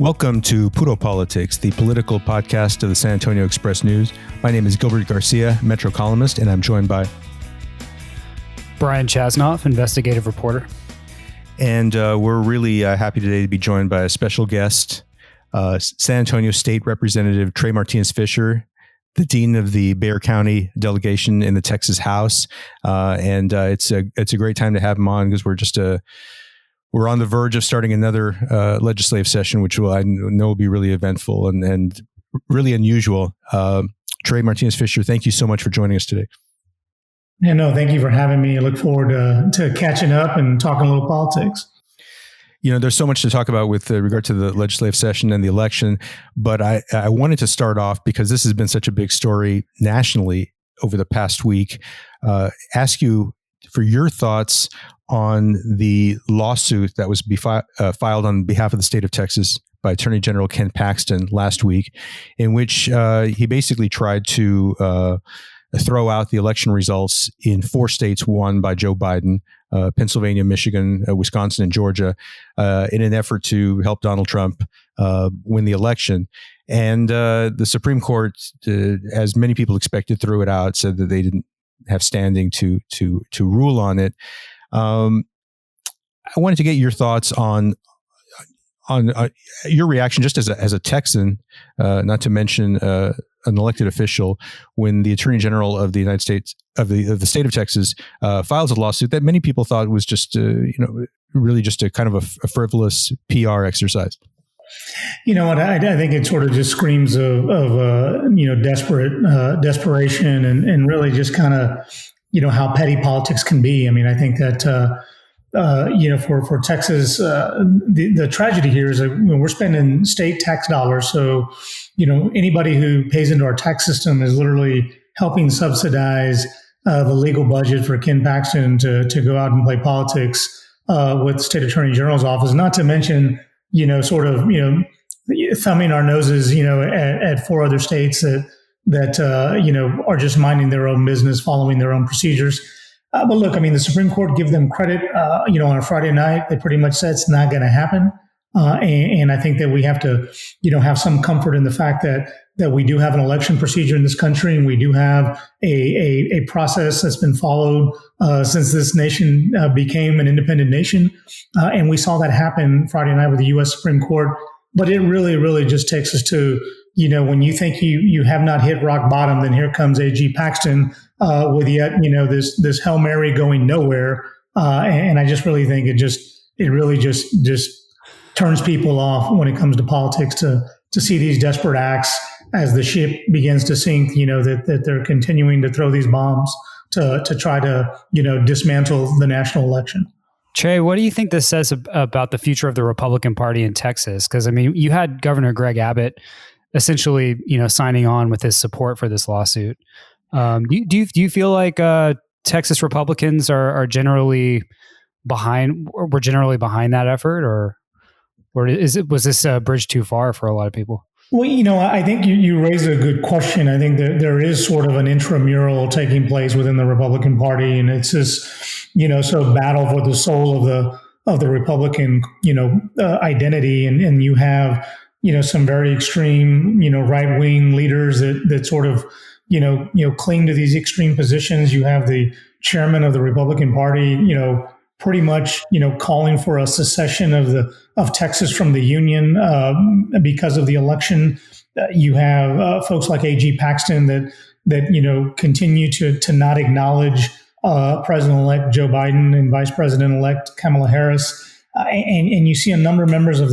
Welcome to Puro Politics, the political podcast of the San Antonio Express News. My name is Gilbert Garcia, Metro columnist, and I'm joined by Brian Chasnoff, investigative reporter. And we're really happy today to be joined by a special guest, San Antonio State Representative Trey Martinez Fischer, the Dean of the Bexar County delegation in the Texas House. And it's a great time to have him on because we're on the verge of starting another legislative session, which I know will be really eventful and really unusual. Trey Martinez Fischer, thank you so much for joining us today. Yeah, no, thank you for having me. I look forward to catching up and talking a little politics. You know, there's so much to talk about with regard to the legislative session and the election, but I wanted to start off because this has been such a big story nationally over the past week. Ask you for your thoughts on the lawsuit that was filed on behalf of the state of Texas by Attorney General Ken Paxton last week, in which he basically tried to throw out the election results in 4 states won by Joe Biden, Pennsylvania, Michigan, Wisconsin, and Georgia, in an effort to help Donald Trump win the election. And the Supreme Court, as many people expected, threw it out, said that they didn't have standing to rule on it. I wanted to get your thoughts on your reaction, just as a Texan, not to mention an elected official, when the Attorney General of the United States of the state of Texas files a lawsuit that many people thought was just really just a kind of a frivolous PR exercise. You know what? I think it sort of just screams of desperation and really just kind of how petty politics can be. I mean, I think that for Texas, the tragedy here is that we're spending state tax dollars. So anybody who pays into our tax system is literally helping subsidize the legal budget for Ken Paxton to go out and play politics with the state attorney general's office. Not to mention thumbing our noses at 4 other states that are just minding their own business, following their own procedures. But look, I mean, the Supreme Court give them credit. On a Friday night, they pretty much said it's not going to happen. And I think that we have to, have some comfort in the fact that we do have an election procedure in this country, and we do have a process that's been followed since this nation became an independent nation. And we saw that happen Friday night with the U.S. Supreme Court. But it really, really just takes us to, when you think you have not hit rock bottom, then here comes A.G. Paxton with yet, this Hail Mary going nowhere. And I just really think it really just turns people off when it comes to politics to see these desperate acts as the ship begins to sink, that they're continuing to throw these bombs to try to, dismantle the national election. Trey, what do you think this says about the future of the Republican Party in Texas? Because, I mean, you had Governor Greg Abbott essentially, signing on with his support for this lawsuit. Do you feel like Texas Republicans are generally behind, or were generally behind that effort, or was this a bridge too far for a lot of people? Well, I think you raise a good question. I think that there is sort of an intramural taking place within the Republican Party, and it's this, battle for the soul of the Republican, identity, and you have, some very extreme, right wing leaders that sort of, cling to these extreme positions. You have the chairman of the Republican Party, pretty much, calling for a secession of Texas from the union because of the election. You have folks like A.G. Paxton that continue to not acknowledge President-elect Joe Biden and Vice President-elect Kamala Harris. And you see a number of members of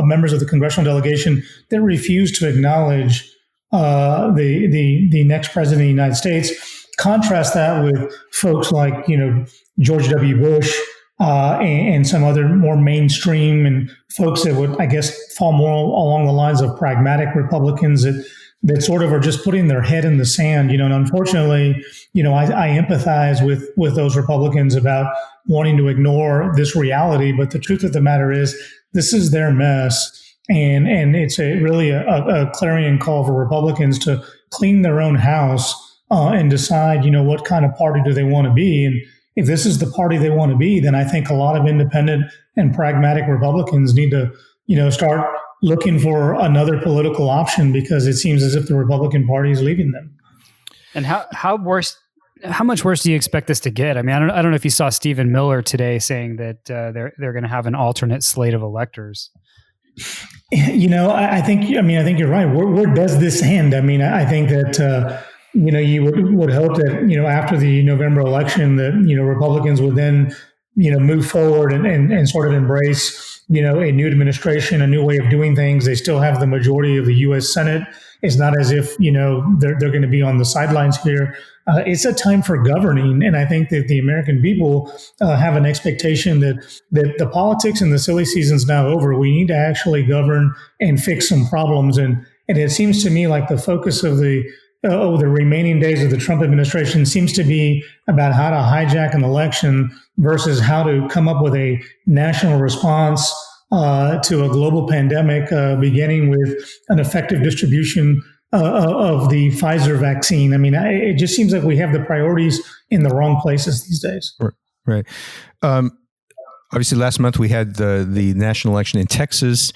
members of the congressional delegation that refuse to acknowledge the next president of the United States. Contrast that with folks like George W. Bush and some other more mainstream and folks that would, I guess, fall more along the lines of pragmatic Republicans that sort of are just putting their head in the sand. And unfortunately, I empathize with those Republicans about wanting to ignore this reality. But the truth of the matter is, this is their mess. And it's really a clarion call for Republicans to clean their own house and decide, what kind of party do they want to be. And if this is the party they want to be, then I think a lot of independent and pragmatic Republicans need to start looking for another political option, because it seems as if the Republican Party is leaving them. And how much worse do you expect this to get? I mean, I don't know if you saw Stephen Miller today saying that they're going to have an alternate slate of electors. I think you're right. Where does this end? I mean, I think that you would hope that after the November election that Republicans would then move forward and sort of embrace a new administration, a new way of doing things. They still have the majority of the U.S. Senate. It's not as if they're going to be on the sidelines here. It's a time for governing, and I think that the American people have an expectation that the politics and the silly season's now over. We need to actually govern and fix some problems, and it seems to me like the focus of the remaining days of the Trump administration seems to be about how to hijack an election versus how to come up with a national response to a global pandemic, beginning with an effective distribution of the Pfizer vaccine. I mean, it just seems like we have the priorities in the wrong places these days. Right. Obviously, last month we had the national election in Texas.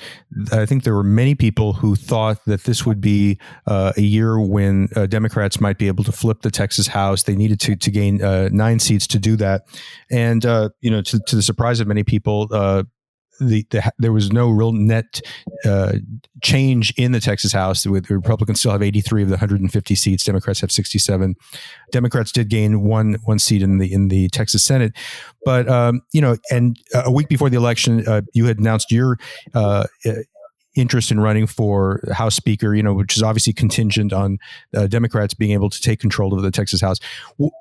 I think there were many people who thought that this would be a year when Democrats might be able to flip the Texas House. They needed to gain 9 seats to do that. And, to the surprise of many people, there was no real net change in the Texas House. The Republicans still have 83 of the 150 seats. Democrats have 67. Democrats did gain one seat in the Texas Senate, but and a week before the election, you had announced your interest in running for House Speaker, which is obviously contingent on Democrats being able to take control of the Texas House.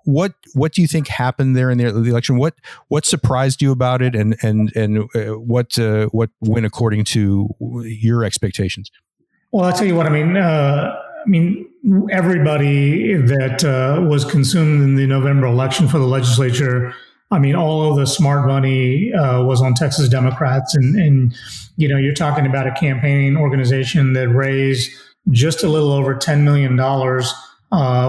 What do you think happened there in the election? What surprised you about it, and what went according to your expectations? Well, I'll tell you what. I mean, everybody that was consumed in the November election for the legislature. I mean, all of the smart money was on Texas Democrats, and you're talking about a campaign organization that raised just a little over $10 million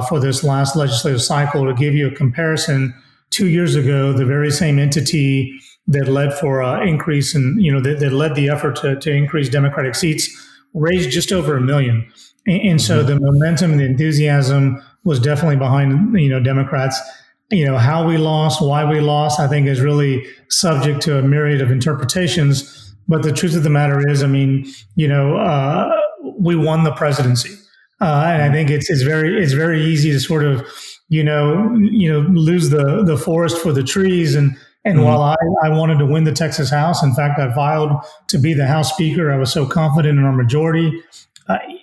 for this last legislative cycle. To give you a comparison, 2 years ago, the very same entity that led for increase in, that led the effort to increase Democratic seats raised just over $1 million, and so the momentum and the enthusiasm was definitely behind Democrats. How we lost, why we lost, I think is really subject to a myriad of interpretations. But the truth of the matter is, we won the presidency. And I think it's very easy to sort of, lose the forest for the trees. And while I wanted to win the Texas House, in fact, I filed to be the House Speaker. I was so confident in our majority.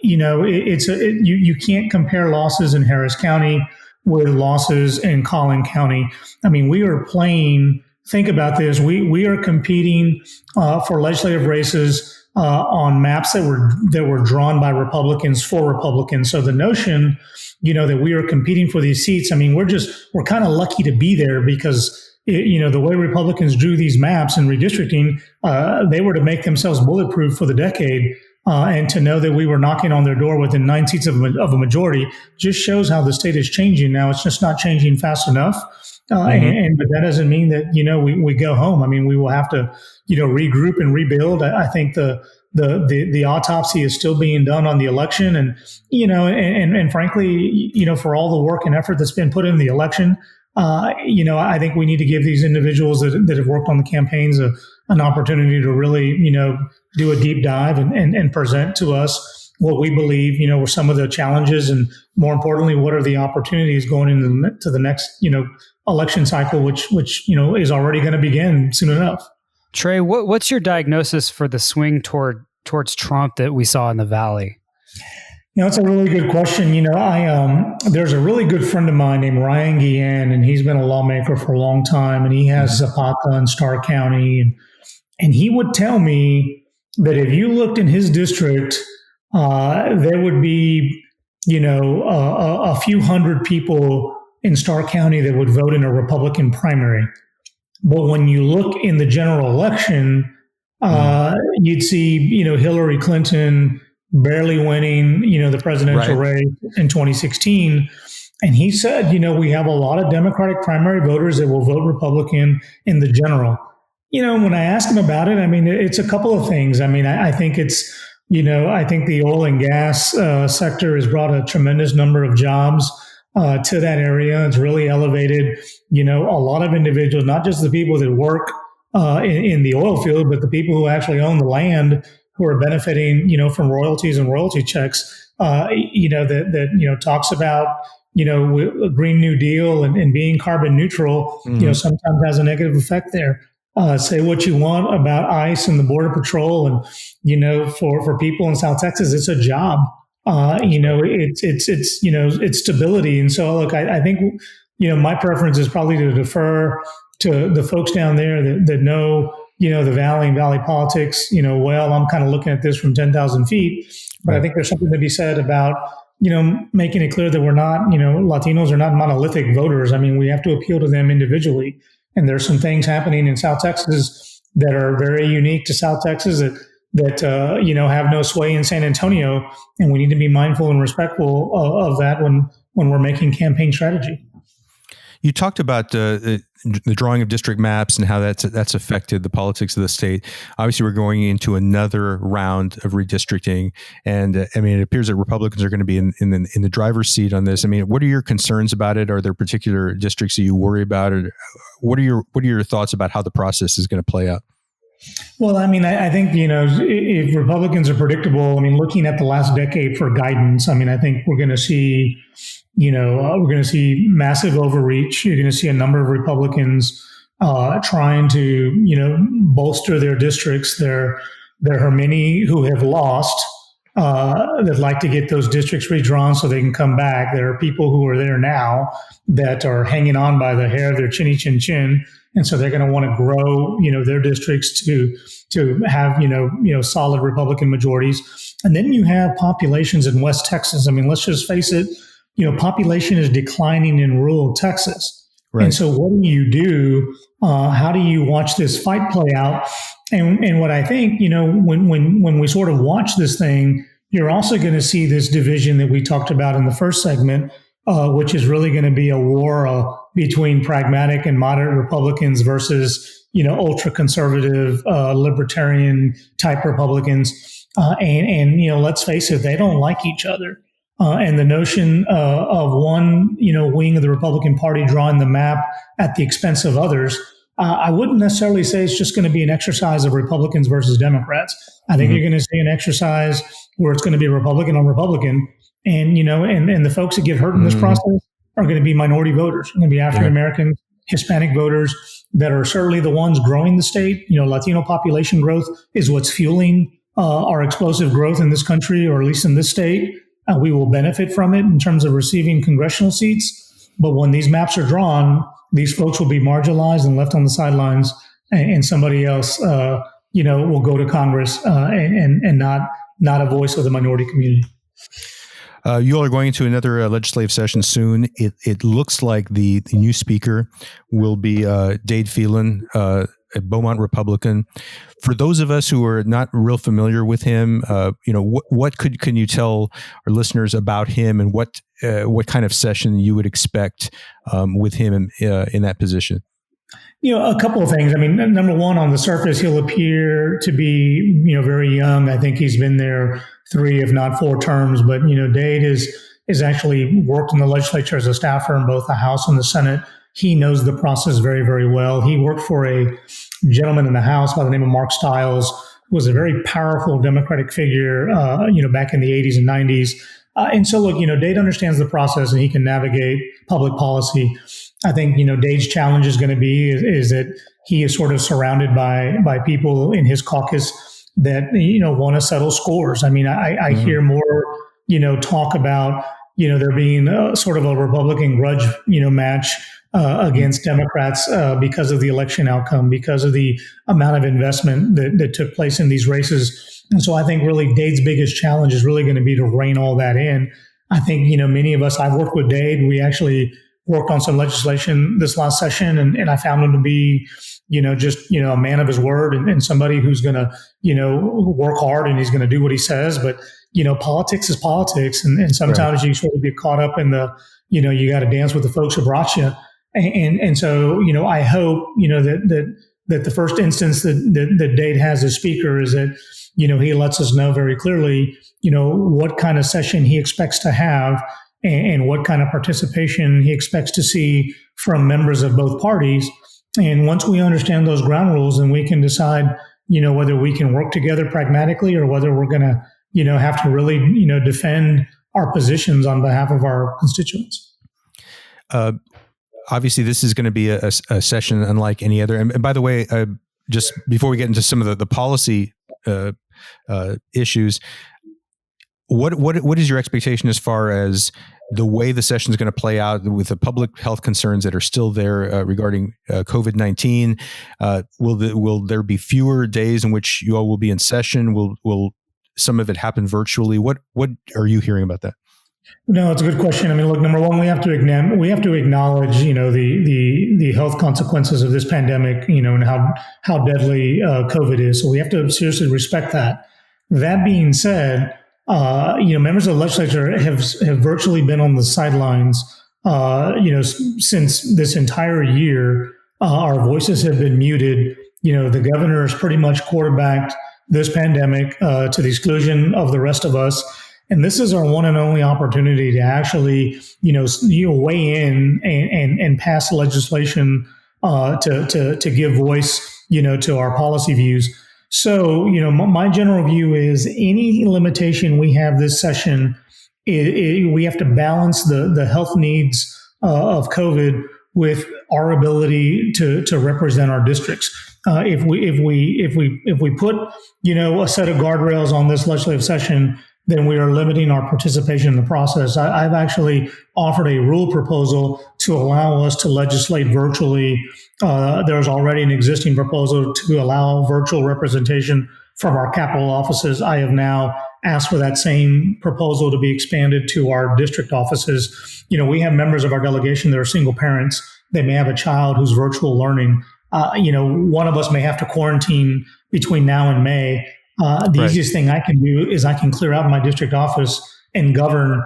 You can't compare losses in Harris County with losses in Collin County. I mean, we are playing, think about this, we are competing for legislative races on maps that were drawn by Republicans for Republicans. So the notion, that we are competing for these seats, I mean, we're kind of lucky to be there because, the way Republicans drew these maps in redistricting, they were to make themselves bulletproof for the decade. And to know that we were knocking on their door within 9 seats of a majority just shows how the state is changing now. It's just not changing fast enough. But that doesn't mean that, we go home. I mean, we will have to, regroup and rebuild. I think the autopsy is still being done on the election. And, and frankly, for all the work and effort that's been put in the election, I think we need to give these individuals that have worked on the campaigns an opportunity to really, do a deep dive and present to us what we believe, were some of the challenges, and more importantly, what are the opportunities going into the next, election cycle, which is already going to begin soon enough. Trey, what's your diagnosis for the swing towards Trump that we saw in the Valley? It's a really good question. There's a really good friend of mine named Ryan Guillen, and he's been a lawmaker for a long time, and he has Zapata in Starr County, and he would tell me that if you looked in his district, there would be, a few hundred people in Starr County that would vote in a Republican primary. But when you look in the general election, you'd see, Hillary Clinton barely winning, the presidential race in 2016. And he said, we have a lot of Democratic primary voters that will vote Republican in the general. When I ask him about it, I mean, it's a couple of things. I mean, I think I think the oil and gas sector has brought a tremendous number of jobs to that area. It's really elevated, a lot of individuals, not just the people that work in the oil field, but the people who actually own the land, who are benefiting, from royalties and royalty checks, that talks about, a Green New Deal and being carbon neutral, sometimes has a negative effect there. Say what you want about ICE and the Border Patrol, and for people in South Texas, it's a job. It's stability. And so, look, I think my preference is probably to defer to the folks down there that know the Valley and Valley politics. Well, I'm kind of looking at this from 10,000 feet, but I think there's something to be said about making it clear that we're not Latinos are not monolithic voters. I mean, we have to appeal to them individually. And there's some things happening in South Texas that are very unique to South Texas that have no sway in San Antonio, and we need to be mindful and respectful of that when we're making campaign strategy. You talked about the drawing of district maps and how that's affected the politics of the state. Obviously, we're going into another round of redistricting, and it appears that Republicans are going to be in the driver's seat on this. I mean, what are your concerns about it? Are there particular districts that you worry about, or what are your thoughts about how the process is going to play out? Well, I mean, I think, if Republicans are predictable, I mean, looking at the last decade for guidance, I mean, I think we're going to see, massive overreach. You're going to see a number of Republicans trying to, bolster their districts. There are many who have lost that like to get those districts redrawn so they can come back. There are people who are there now that are hanging on by the hair of their chinny chin chin. And so they're going to want to grow, their districts to have, solid Republican majorities. And then you have populations in West Texas. I mean, let's just face it, population is declining in rural Texas. Right. And so what do? How do you watch this fight play out? And what I think, when we sort of watch this thing, you're also going to see this division that we talked about in the first segment, which is really going to be a war between pragmatic and moderate Republicans versus, ultra conservative, libertarian type Republicans. And let's face it, they don't like each other. And the notion of one, wing of the Republican Party drawing the map at the expense of others, I wouldn't necessarily say it's just going to be an exercise of Republicans versus Democrats. I think you're going to see an exercise where it's going to be Republican on Republican. And, and the folks that get hurt in this process are going to be minority voters, going to be African American, Hispanic voters that are certainly the ones growing the state. Latino population growth is what's fueling our explosive growth in this country, or at least in this state. We will benefit from it in terms of receiving congressional seats. But when these maps are drawn, these folks will be marginalized and left on the sidelines, and somebody else, will go to Congress and not a voice of the minority community. You all are going into another legislative session soon. It looks like the new speaker will be Dade Phelan, a Beaumont Republican. For those of us who are not real familiar with him, what can you tell our listeners about him, and what kind of session you would expect with him in that position? A couple of things. I mean, number one, on the surface, he'll appear to be, very young. I think he's been there 3, if not 4 terms. But, Dade is actually worked in the legislature as a staffer in both the House and the Senate. He knows the process very, very well. He worked for a gentleman in the House by the name of Mark Stiles, who was a very powerful Democratic figure, back in the 80s and 90s. And so, look, Dade understands the process and he can navigate public policy. I think, Dade's challenge is going to be is that he is sort of surrounded by people in his caucus that, want to settle scores. I mean, I hear more, talk about, there being sort of a Republican grudge, match against Democrats because of the election outcome, because of the amount of investment that took place in these races. And so I think really Dade's biggest challenge is really going to be to rein all that in. I think, many of us, I've worked with Dade. We actually worked on some legislation this last session, and I found him to be, just, a man of his word and somebody who's going to, work hard, and he's going to do what he says. But, politics is politics. And sometimes you sort of get caught up in the, you got to dance with the folks who brought you. And so, I hope, that the first instance that Dade has as speaker is that, he lets us know very clearly, what kind of session he expects to have and what kind of participation he expects to see from members of both parties. And once we understand those ground rules, then we can decide, whether we can work together pragmatically or whether we're going to, have to really, defend our positions on behalf of our constituents. Obviously, this is going to be a session unlike any other. And by the way, just before we get into some of the policy issues, what is your expectation as far as the way the session is going to play out with the public health concerns that are still there regarding COVID-19? Will there be fewer days in which you all will be in session? Will some of it happen virtually? What are you hearing about that? No, it's a good question. I mean, look, number one, we have to acknowledge, the health consequences of this pandemic, and how deadly COVID is. So we have to seriously respect that. That being said, members of the legislature have virtually been on the sidelines, since this entire year. Our voices have been muted. The governor has pretty much quarterbacked this pandemic to the exclusion of the rest of us. And this is our one and only opportunity to actually, weigh in and pass legislation to give voice, to our policy views. So, my general view is any limitation we have this session, we have to balance the health needs of COVID with our ability to represent our districts. If we put, a set of guardrails on this legislative session, then we are limiting our participation in the process. I've actually offered a rule proposal to allow us to legislate virtually. There's already an existing proposal to allow virtual representation from our capital offices. I have now asked for that same proposal to be expanded to our district offices. We have members of our delegation that are single parents. They may have a child who's virtual learning. One of us may have to quarantine between now and May. The easiest thing I can do is I can clear out my district office and govern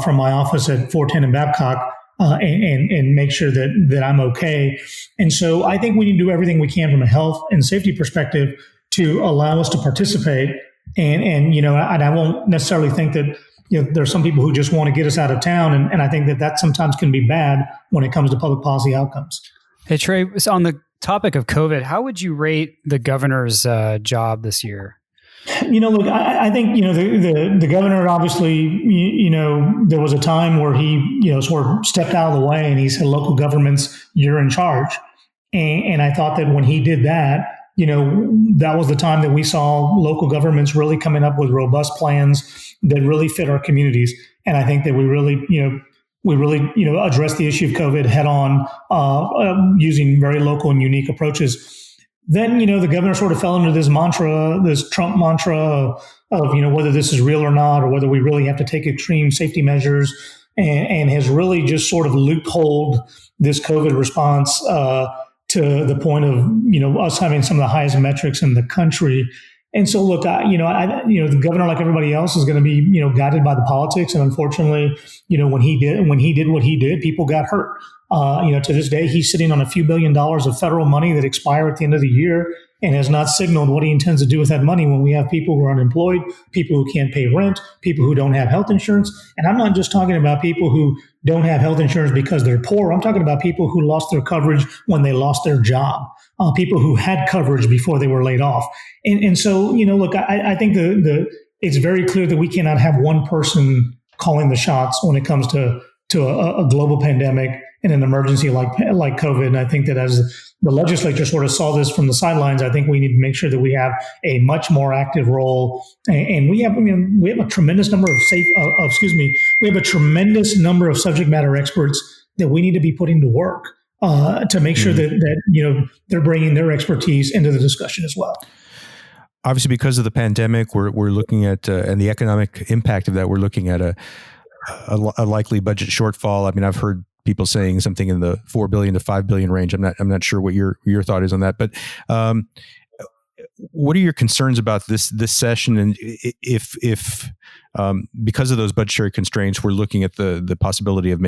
from my office at 410 in Babcock and make sure that I'm okay. And so I think we need to do everything we can from a health and safety perspective to allow us to participate. And I won't necessarily think that there's some people who just want to get us out of town. And I think that sometimes can be bad when it comes to public policy outcomes. Hey, Trey, so on the topic of COVID, how would you rate the governor's job this year? Look, I think, the governor, obviously, there was a time where he, sort of stepped out of the way and he said, local governments, you're in charge. And I thought that when he did that, that was the time that we saw local governments really coming up with robust plans that really fit our communities. And I think that we really addressed the issue of COVID head on, using very local and unique approaches. Then, the governor sort of fell into this Trump mantra of, whether this is real or not, or whether we really have to take extreme safety measures, and has really just sort of loopholed this COVID response to the point of, us having some of the highest metrics in the country. And so, look, the governor, like everybody else, is going to be, guided by the politics. And unfortunately, when he did what he did, people got hurt. To this day, he's sitting on a few $1 billion of federal money that expire at the end of the year and has not signaled what he intends to do with that money when we have people who are unemployed, people who can't pay rent, people who don't have health insurance. And I'm not just talking about people who don't have health insurance because they're poor. I'm talking about people who lost their coverage when they lost their job, people who had coverage before they were laid off. And so, look, I think it's very clear that we cannot have one person calling the shots when it comes to a global pandemic and an emergency like COVID. And I think that as the legislature sort of saw this from the sidelines, I think we need to make sure that we have a much more active role. And we have a tremendous number we have a tremendous number of subject matter experts that we need to be putting to work to make sure that they're bringing their expertise into the discussion as well. Obviously, because of the pandemic, we're looking at and the economic impact of that, we're looking at a likely budget shortfall. I mean, I've heard people saying something in the $4 billion to $5 billion range. I'm not sure what your thought is on that, but what are your concerns about this session? And if because of those budgetary constraints, we're looking at the possibility of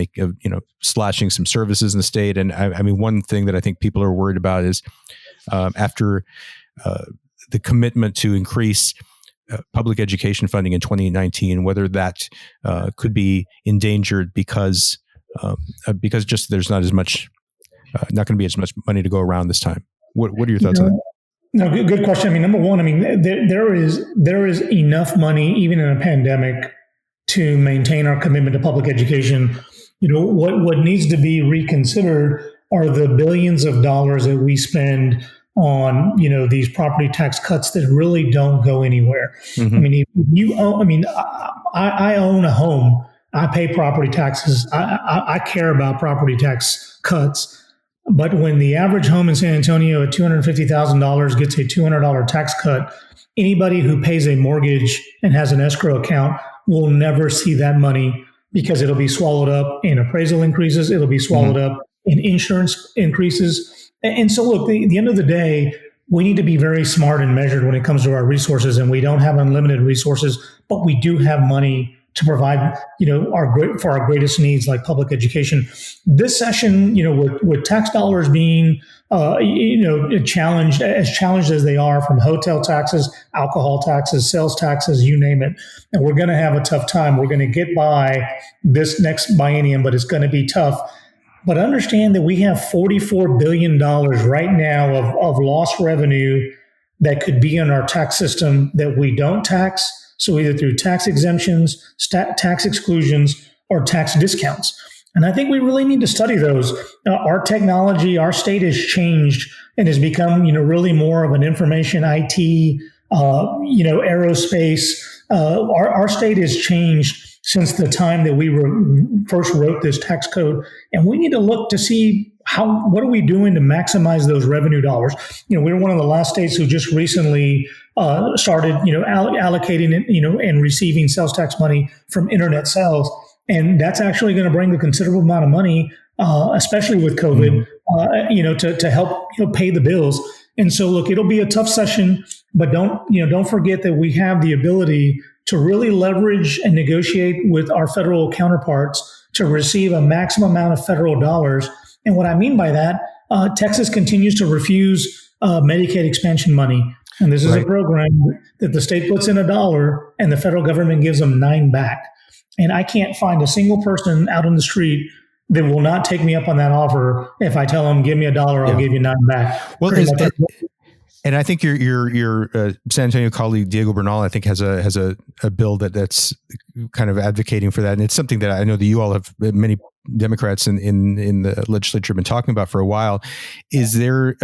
slashing some services in the state. And I mean, one thing that I think people are worried about is after the commitment to increase public education funding in 2019, whether that could be endangered because just there's not going to be as much money to go around this time. What are your thoughts on that? No, good question. I mean, number one, I mean, there is enough money, even in a pandemic, to maintain our commitment to public education. What needs to be reconsidered are the billions of dollars that we spend on, these property tax cuts that really don't go anywhere. Mm-hmm. I mean, I own a home. I pay property taxes. I care about property tax cuts. But when the average home in San Antonio at $250,000 gets a $200 tax cut, anybody who pays a mortgage and has an escrow account will never see that money, because it'll be swallowed up in appraisal increases. It'll be swallowed up in insurance increases. And so, look, the end of the day, we need to be very smart and measured when it comes to our resources. And we don't have unlimited resources, but we do have money to provide, for our greatest needs, like public education. This session, with tax dollars being, challenged as they are, from hotel taxes, alcohol taxes, sales taxes, you name it, and we're going to have a tough time. We're going to get by this next biennium, but it's going to be tough. But understand that we have $44 billion right now of lost revenue that could be in our tax system that we don't tax. So either through tax exemptions, tax exclusions, or tax discounts. And I think we really need to study those. Our technology, our state has changed and has become, really more of an information IT, aerospace. Our state has changed since the time that we first wrote this tax code. And we need to look to see what are we doing to maximize those revenue dollars. We're one of the last states who just recently started, allocating it, and receiving sales tax money from internet sales. And that's actually going to bring a considerable amount of money, especially with COVID, to help, pay the bills. And so, look, it'll be a tough session, but don't forget that we have the ability to really leverage and negotiate with our federal counterparts to receive a maximum amount of federal dollars. And what I mean by that, Texas continues to refuse Medicaid expansion money. And this is a program that the state puts in $1 and the federal government gives them $9 back. And I can't find a single person out on the street that will not take me up on that offer if I tell them, give me $1, I'll give you $9 back. Well, and I think your San Antonio colleague Diego Bernal, I think, has a bill that's kind of advocating for that, and it's something that I know that you all have, many Democrats in the legislature, have been talking about for a while. Is there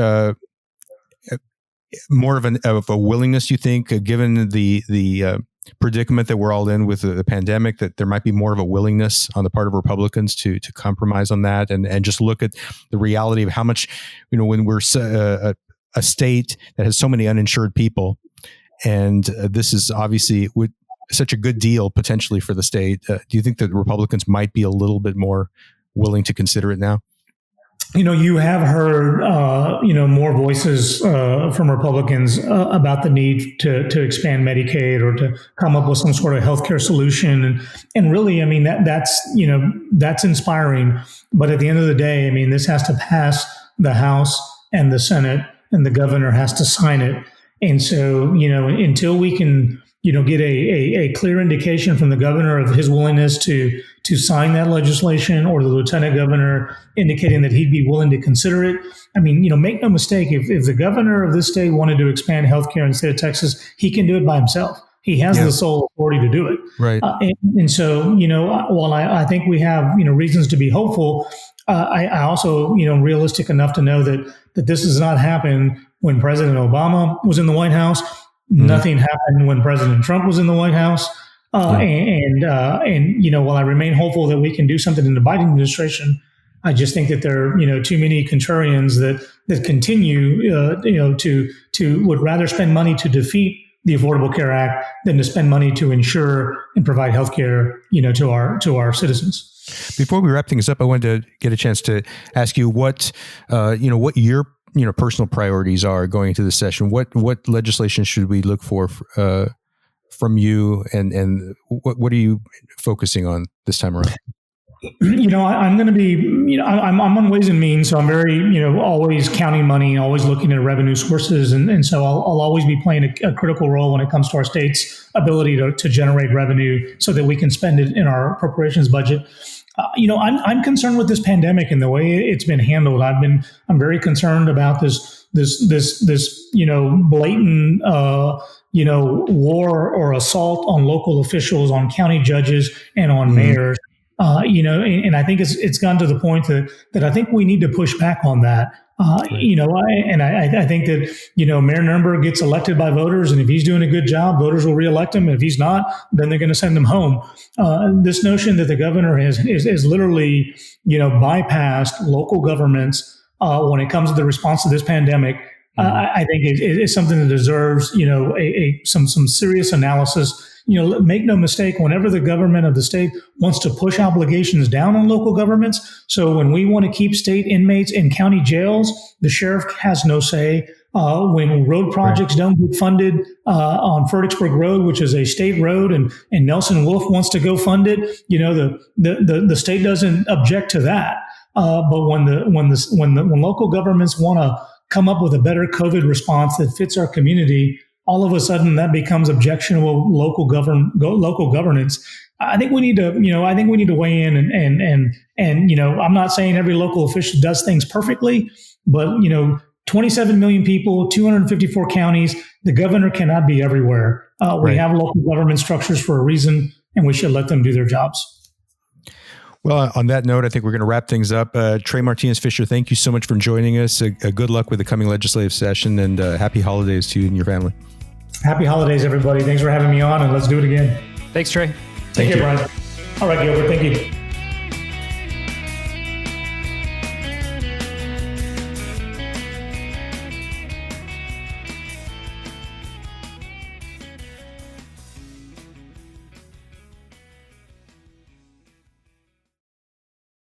more of a willingness, you think, given the predicament that we're all in with the pandemic, that there might be more of a willingness on the part of Republicans to compromise on that and just look at the reality of how much, when we're a state that has so many uninsured people, and this is obviously such a good deal potentially for the state. Do you think that Republicans might be a little bit more willing to consider it now? You have heard, more voices from Republicans about the need to expand Medicaid or to come up with some sort of healthcare solution. And really, I mean, that's inspiring. But at the end of the day, I mean, this has to pass the House and the Senate, and the governor has to sign it. And so, until we can, get a clear indication from the governor of his willingness to sign that legislation, or the lieutenant governor indicating that he'd be willing to consider it. I mean, make no mistake, if the governor of this state wanted to expand healthcare in the state of Texas, he can do it by himself. He has the sole authority to do it. Right. And so, while I think we have, reasons to be hopeful, I also, realistic enough to know that this does not happen when President Obama was in the White House. Mm-hmm. Nothing happened when President Trump was in the White House. While I remain hopeful that we can do something in the Biden administration, I just think that there are, too many contrarians that continue, to would rather spend money to defeat the Affordable Care Act than to spend money to ensure and provide health care, to our citizens. Before we wrap things up, I wanted to get a chance to ask you what your personal priorities are going into this session. What legislation should we look for from you, and what are you focusing on this time around? I'm going to be, I'm on Ways and Means, so I'm very, always counting money, always looking at revenue sources. And so I'll always be playing a critical role when it comes to our state's ability to generate revenue so that we can spend it in our appropriations budget. I'm concerned with this pandemic and the way it's been handled. I'm very concerned about this blatant, war or assault on local officials, on county judges, and on mayors. And I think it's gone to the point that I think we need to push back on that. I think that, Mayor Nurnberg gets elected by voters, and if he's doing a good job, voters will reelect him. If he's not, then they're going to send him home. This notion that the governor has literally, bypassed local governments when it comes to the response to this pandemic, I think is something that deserves, some serious analysis. Make no mistake, whenever the government of the state wants to push obligations down on local governments, so when we want to keep state inmates in county jails, the sheriff has no say. When road projects don't get funded on Fredericksburg Road, which is a state road, and Nelson Wolf wants to go fund it, the state doesn't object to that. But when local governments want to come up with a better COVID response that fits our community, all of a sudden that becomes objectionable local governance. I think we need to, weigh in and I'm not saying every local official does things perfectly, but 27 million people, 254 counties, the governor cannot be everywhere. We have local government structures for a reason, and we should let them do their jobs. Well, on that note, I think we're going to wrap things up. Trey Martinez Fischer, thank you so much for joining us. Good luck with the coming legislative session, and happy holidays to you and your family. Happy holidays, everybody. Thanks for having me on, and let's do it again. Thanks, Trey. Take care, Brian. All right, Gilbert. Thank you.